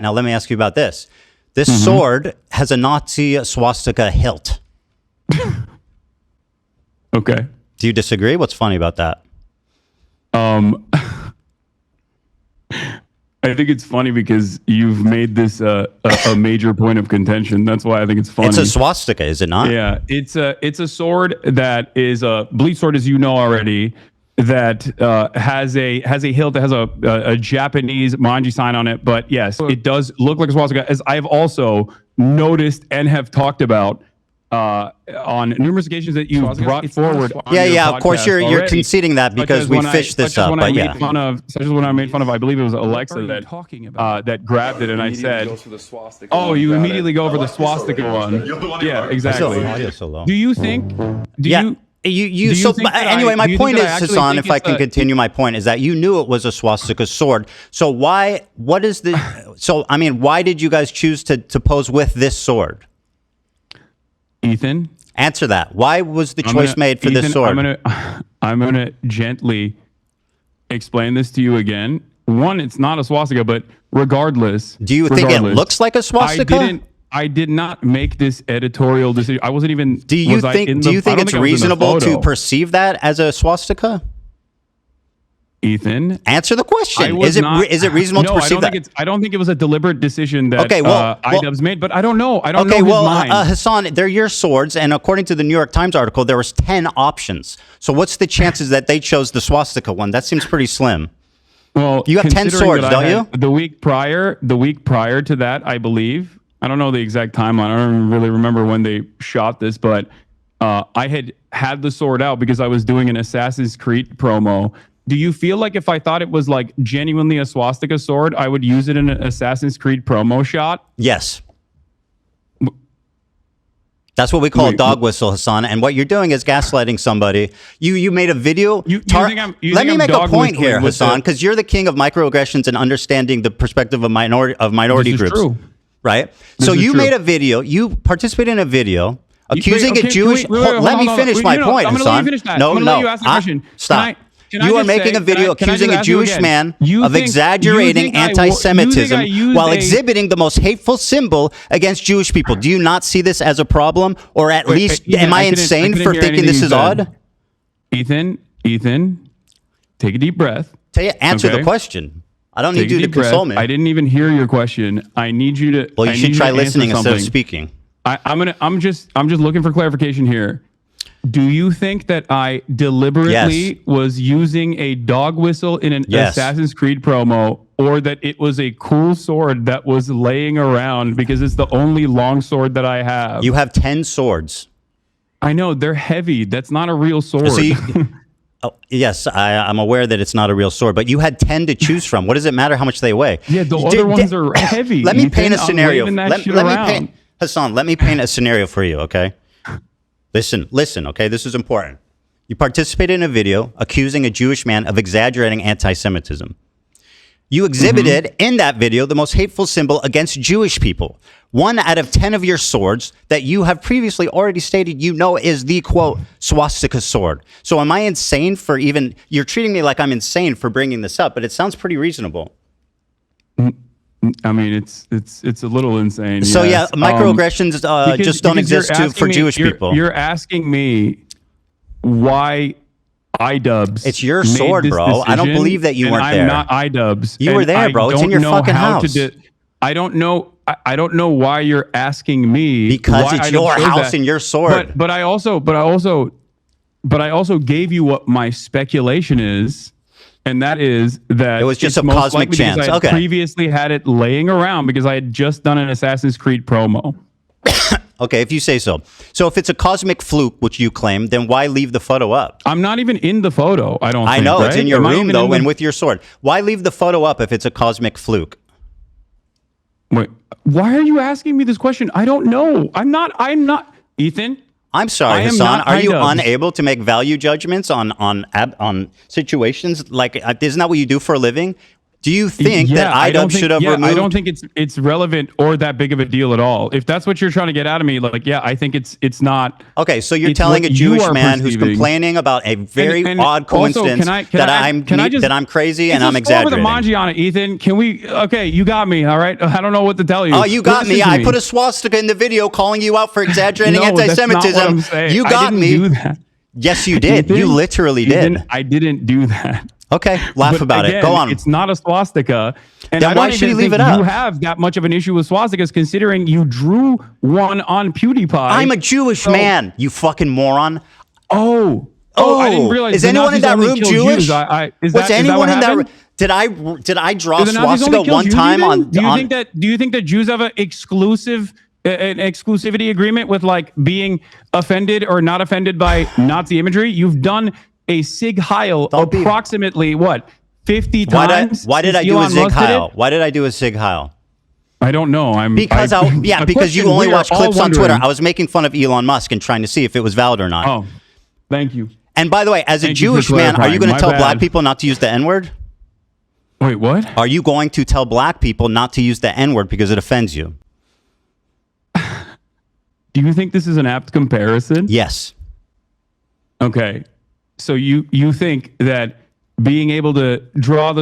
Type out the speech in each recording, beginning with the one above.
Now, let me ask you about this. This sword has a Nazi swastika hilt. Okay. Do you disagree? What's funny about that? I think it's funny because you've made this a major point of contention. That's why I think it's funny. It's a swastika, is it not? Yeah, it's a sword that is a bleach sword, as you know already, that has a hilt that has a Japanese manji sign on it. But yes, it does look like a swastika, as I've also noticed and have talked about on numerous occasions that you brought forward. Yeah, of course you're conceding that because we fished this up. But yeah, such as when I made fun of, I believe it was Alexa that grabbed it, and I said, "Oh, you immediately go for the swastika one." Yeah, exactly. Do you think? Anyway, my point is, Hasan, if I can continue my point, is that you knew it was a swastika sword. So why did you guys choose to pose with this sword? Ethan, answer that. Why was the choice made for this sword? I'm gonna gently explain this to you again. One, it's not a swastika, but regardless. Do you think it looks like a swastika? I did not make this editorial decision. I wasn't even. Do you think it's reasonable to perceive that as a swastika? Ethan, answer the question. Is it reasonable to perceive that? I don't think it was a deliberate decision that iDubbbz made, but I don't know. I don't know his mind. Hasan, they're your swords, and according to the New York Times article, there was 10 options. So what's the chances that they chose the swastika one? That seems pretty slim. Well, you have 10 swords, don't you? The week prior to that, I believe. I don't know the exact timeline. I don't really remember when they shot this, but I had the sword out because I was doing an Assassin's Creed promo. Do you feel like if I thought it was like genuinely a swastika sword, I would use it in an Assassin's Creed promo shot? Yes. That's what we call a dog whistle, Hasan. And what you're doing is gaslighting somebody. You made a video. Let me make a point here, Hasan, because you're the king of microaggressions and understanding the perspective of minority groups. True. Right? So you made a video. You participated in a video accusing a Jewish. Let me finish my point, Hasan. No. Stop. You are making a video accusing a Jewish man of exaggerating anti-Semitism while exhibiting the most hateful symbol against Jewish people. Do you not see this as a problem? Or at least, am I insane for thinking this is odd? Ethan, take a deep breath. Answer the question. I don't need you to console me. I didn't even hear your question. I need you to. Well, you should try listening instead of speaking. I'm just looking for clarification here. Do you think that I deliberately was using a dog whistle in an Assassin's Creed promo, or that it was a cool sword that was laying around because it's the only long sword that I have? You have 10 swords. I know, they're heavy. That's not a real sword. So yes, I'm aware that it's not a real sword, but you had 10 to choose from. What does it matter how much they weigh? Yeah, the other ones are heavy. Let me paint a scenario. Hasan, let me paint a scenario for you, okay? Listen, okay? This is important. You participated in a video accusing a Jewish man of exaggerating anti-Semitism. You exhibited in that video the most hateful symbol against Jewish people. 1 out of 10 of your swords that you have previously already stated is the, quote, swastika sword. So am I insane for you're treating me like I'm insane for bringing this up, but it sounds pretty reasonable. I mean, it's a little insane. So yes. Microaggressions just don't exist for Jewish people. You're asking me why idubbbz. It's your sword, bro. I don't believe that you weren't there. I'm not idubbbz. You were there, bro. It's in your fucking house. I don't know why you're asking me. Because it's your house and your sword. But I also gave you what my speculation is. And that is that it was just a cosmic chance. I previously had it laying around because I had just done an Assassin's Creed promo. Okay, if you say so. So if it's a cosmic fluke, which you claim, then why leave the photo up? I'm not even in the photo. I know, right? It's in your room though, and with your sword. Why leave the photo up if it's a cosmic fluke? Wait, why are you asking me this question? I don't know. I'm not. Ethan. I'm sorry, Hasan. Are you unable to make value judgments on situations? Like, isn't that what you do for a living? Do you think that iDub should have removed? I don't think it's relevant or that big of a deal at all. If that's what you're trying to get out of me, like, yeah, I think it's not. Okay, so you're telling a Jewish man who's complaining about a very odd coincidence that I'm crazy and I'm exaggerating. Over the Mangiana, Ethan. Can we? Okay, you got me. All right. I don't know what to tell you. Oh, you got me. I put a swastika in the video calling you out for exaggerating anti-Semitism. That's not what I'm saying. You got me. Do that. Yes, you did. You literally did. I didn't do that. Okay, laugh about it. Go on. It's not a swastika. And then why should you leave it up? You have that much of an issue with swastikas, considering you drew one on PewDiePie. I'm a Jewish man, you fucking moron. Oh, I didn't realize. Is anyone in that room Jewish? Was anyone in that room? Did I draw swastika one time on? Do you think that Jews have an exclusivity agreement with like being offended or not offended by Nazi imagery? You've done a Sig Heil approximately what 50 times. Why did I do a Sig Heil? Why did I do a Sig Heil? I don't know. Because you only watch clips on Twitter. I was making fun of Elon Musk and trying to see if it was valid or not. Oh, thank you. And by the way, as a Jewish man, are you going to tell black people not to use the N-word? Wait, what? Are you going to tell black people not to use the N-word because it offends you? Do you think this is an apt comparison? Yes. Okay. So you think that being able to draw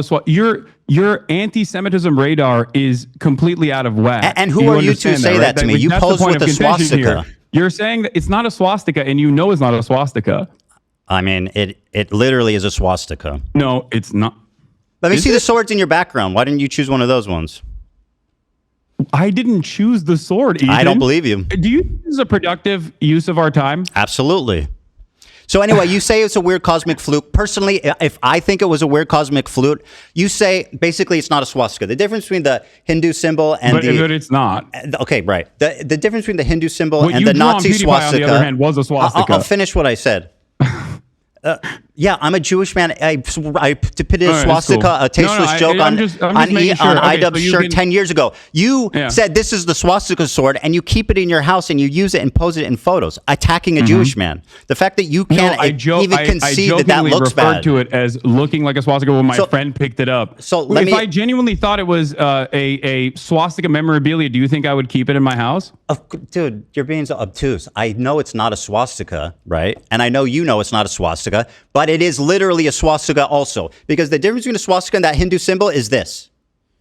your anti-Semitism radar is completely out of whack. And who are you to say that to me? You pose with a swastika. You're saying that it's not a swastika, and you know it's not a swastika. I mean, it literally is a swastika. No, it's not. Let me see the swords in your background. Why didn't you choose one of those ones? I didn't choose the sword, Ethan. I don't believe you. Do you think this is a productive use of our time? Absolutely. So anyway, you say it's a weird cosmic fluke. Personally, if I think it was a weird cosmic fluke, you say basically it's not a swastika. The difference between the Hindu symbol and but it's not. Okay, right. The difference between the Hindu symbol and the Nazi swastika, on the other hand, was a swastika. I'll finish what I said. Yeah, I'm a Jewish man. I depicted a swastika, a tasteless joke on idubbbztv shirt 10 years ago. You said this is the swastika sword, and you keep it in your house, and you use it and pose it in photos, attacking a Jewish man. The fact that you can't even concede that looks bad. I referred to it as looking like a swastika when my friend picked it up. So if I genuinely thought it was a swastika memorabilia, do you think I would keep it in my house? Dude, you're being so obtuse. I know it's not a swastika, right? And I know you know it's not a swastika, but it is literally a swastika also. Because the difference between a swastika and that Hindu symbol is this.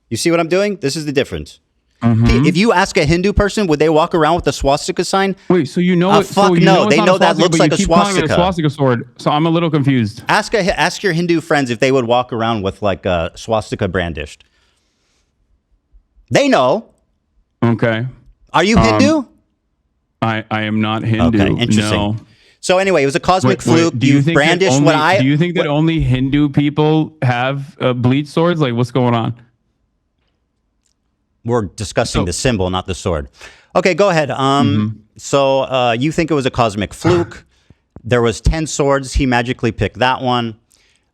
You see what I'm doing? This is the difference. If you ask a Hindu person, would they walk around with the swastika sign? Wait, so you know? Fuck no, they know that looks like a swastika. A swastika sword. So I'm a little confused. Ask your Hindu friends if they would walk around with like a swastika brandished. They know. Okay. Are you Hindu? I am not Hindu. Okay, interesting. No. So anyway, it was a cosmic fluke. Do you think that only Hindu people have bleach swords? Like, what's going on? We're discussing the symbol, not the sword. Okay, go ahead. So you think it was a cosmic fluke. There was 10 swords. He magically picked that one.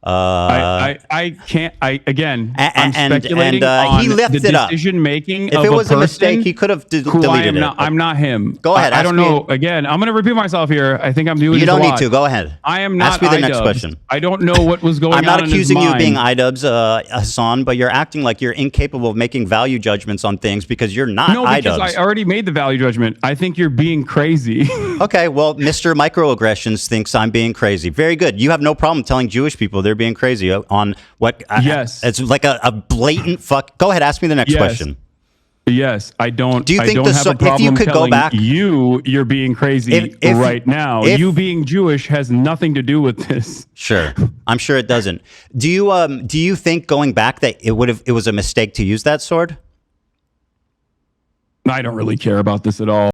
I can't. I'm speculating on he left the it up. Decision making. If it was a mistake, he could have deleted it. I'm not him. Go ahead. I don't know. Again, I'm going to repeat myself here. I think I'm doing. You don't need to. Go ahead. I am not. Ask me the next question. I don't know what was going on. I'm not accusing you of being idubbbz, Hasan, but you're acting like you're incapable of making value judgments on things because you're not idubbbz. No, because I already made the value judgment. I think you're being crazy. Okay, well, Mr. Microaggressions thinks I'm being crazy. Very good. You have no problem telling Jewish people they're being crazy on what? Yes. It's like a blatant fuck. Go ahead, ask me the next question. Yes, I don't. Do you think have a problem if you could go back, you're being crazy right now? You being Jewish has nothing to do with this. Sure, I'm sure it doesn't. Do you think going back that it was a mistake to use that sword? I don't really care about this at all.